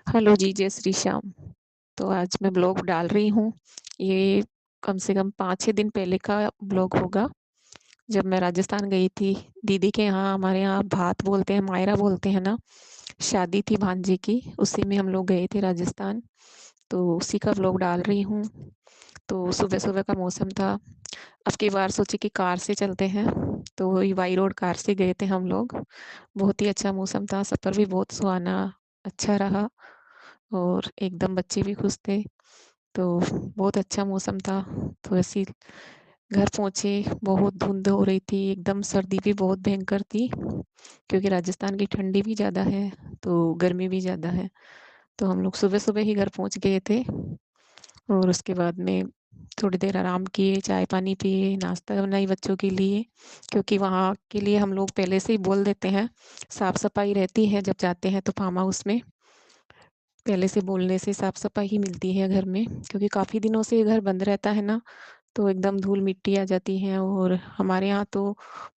Hello जी, जय श्री श्याम। तो आज मैं ब्लॉग डाल रही हूँ। ये कम से कम 5-6 दिन पहले का ब्लॉग होगा, जब मैं राजस्थान गई थी। दीदी के यहाँ, हमारे यहाँ भात बोलते हैं, मायरा बोलते हैं ना, शादी थी भांजी की, उसी में हम लोग गए थे राजस्थान। तो उसी का ब्लॉग डाल रही हूँ। तो सुबह-सुबह का मौसम था। अब की बार सोचे कि कार से चलते हैं, तो वही बाई रोड कार से गए थे हम लोग। बहुत ही अच्छा मौसम था, सफ़र भी बहुत सुहाना अच्छा रहा और एकदम बच्चे भी खुश थे। तो बहुत अच्छा मौसम था। तो ऐसे ही घर पहुँचे, बहुत धुंध हो रही थी, एकदम सर्दी भी बहुत भयंकर थी, क्योंकि राजस्थान की ठंडी भी ज़्यादा है, तो गर्मी भी ज़्यादा है। तो हम लोग सुबह-सुबह ही घर पहुँच गए थे और उसके बाद में थोड़ी देर आराम किए, चाय-पानी पिए, नाश्ता बनाई बच्चों के लिए, क्योंकि वहाँ के लिए हम लोग पहले से ही बोल देते हैं, साफ-सफाई रहती है जब जाते हैं तो फार्म हाउस में। पहले से बोलने से साफ-सफाई ही मिलती है घर में, क्योंकि काफ़ी दिनों से ये घर बंद रहता है ना, तो एकदम धूल-मिट्टी आ जाती है और हमारे यहाँ तो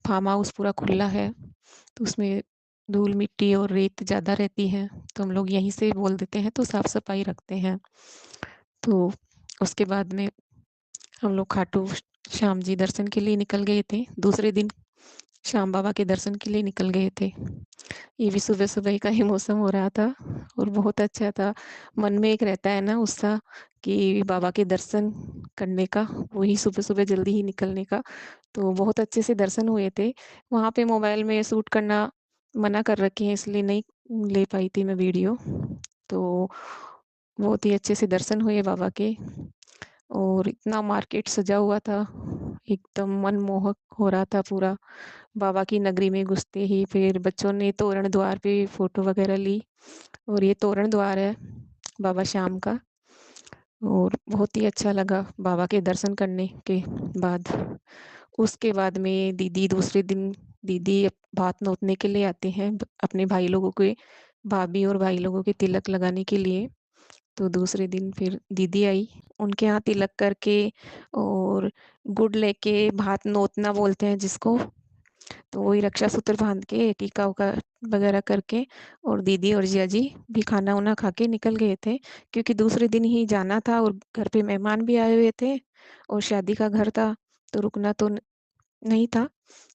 फार्म हाउस पूरा खुला है, तो उसमें धूल-मिट्टी और रेत ज़्यादा रहती है, तो हम लोग यहीं से बोल देते हैं, तो साफ-सफाई रखते हैं। तो उसके बाद में हम लोग खाटू श्याम जी दर्शन के लिए निकल गए थे। दूसरे दिन श्याम बाबा के दर्शन के लिए निकल गए थे। ये भी सुबह-सुबह का ही मौसम हो रहा था और बहुत अच्छा था। मन में एक रहता है ना उत्साह कि बाबा के दर्शन करने का, वही सुबह-सुबह जल्दी ही निकलने का। तो बहुत अच्छे से दर्शन हुए थे। वहाँ पे मोबाइल में शूट करना मना कर रखे हैं, इसलिए नहीं ले पाई थी मैं वीडियो। तो बहुत ही अच्छे से दर्शन हुए बाबा के और इतना मार्केट सजा हुआ था, एकदम मनमोहक हो रहा था पूरा। बाबा की नगरी में घुसते ही फिर बच्चों ने तोरण द्वार पे फ़ोटो वगैरह ली और ये तोरण द्वार है बाबा श्याम का और बहुत ही अच्छा लगा बाबा के दर्शन करने के बाद। उसके बाद में दीदी दूसरे दिन दीदी भात नोतने के लिए आते हैं अपने भाई लोगों के, भाभी और भाई लोगों के तिलक लगाने के लिए। तो दूसरे दिन फिर दीदी आई, उनके यहाँ तिलक करके और गुड़ लेके भात नोतना बोलते हैं जिसको, तो वही रक्षा सूत्र बाँध के टीका-उका वगैरह करके और दीदी और जीजा जी भी खाना-वाना खा के निकल गए थे, क्योंकि दूसरे दिन ही जाना था और घर पे मेहमान भी आए हुए थे और शादी का घर था, तो रुकना तो नहीं था,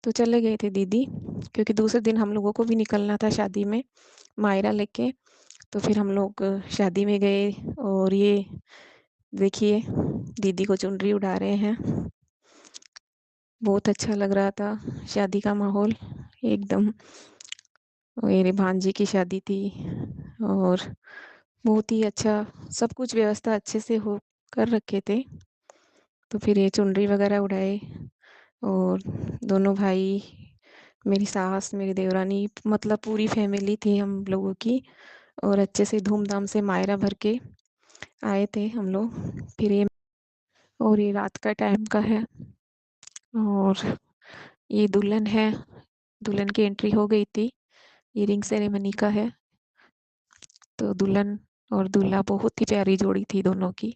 तो चले गए थे दीदी, क्योंकि दूसरे दिन हम लोगों को भी निकलना था शादी में, मायरा लेके। तो फिर हम लोग शादी में गए और ये देखिए दीदी को चुनरी उड़ा रहे हैं। बहुत अच्छा लग रहा था शादी का माहौल एकदम। मेरे भांजे की शादी थी और बहुत ही अच्छा सब कुछ व्यवस्था अच्छे से हो कर रखे थे। तो फिर ये चुनरी वगैरह उड़ाए और दोनों भाई, मेरी सास, मेरी देवरानी, मतलब पूरी फैमिली थी हम लोगों की और अच्छे से धूम-धाम से मायरा भर के आए थे हम लोग। फिर ये रात का टाइम का है और ये दुल्हन है, दुल्हन की एंट्री हो गई थी। ये रिंग सेरेमनी का है। तो दुल्हन और दूल्हा बहुत ही प्यारी जोड़ी थी दोनों की।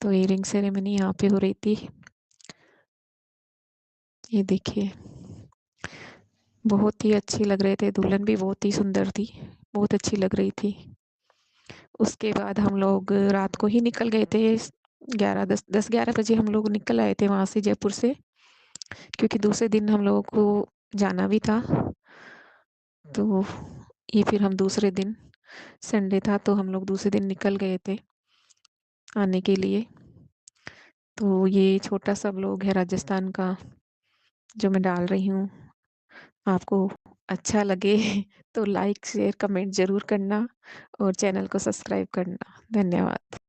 तो ये रिंग सेरेमनी यहाँ पे हो रही थी। ये देखिए, बहुत ही अच्छी लग रहे थे, दुल्हन भी बहुत ही सुंदर थी, बहुत अच्छी लग रही थी। उसके बाद हम लोग रात को ही निकल गए थे, 10-11 बजे हम लोग निकल आए थे वहाँ से जयपुर से, क्योंकि दूसरे दिन हम लोगों को जाना भी था। तो ये फिर हम दूसरे दिन, संडे था तो हम लोग दूसरे दिन निकल गए थे आने के लिए। तो ये छोटा-सा व्लॉग है राजस्थान का, जो मैं डाल रही हूँ। आपको अच्छा लगे तो लाइक, शेयर, कमेंट ज़रूर करना और चैनल को सब्सक्राइब करना। धन्यवाद।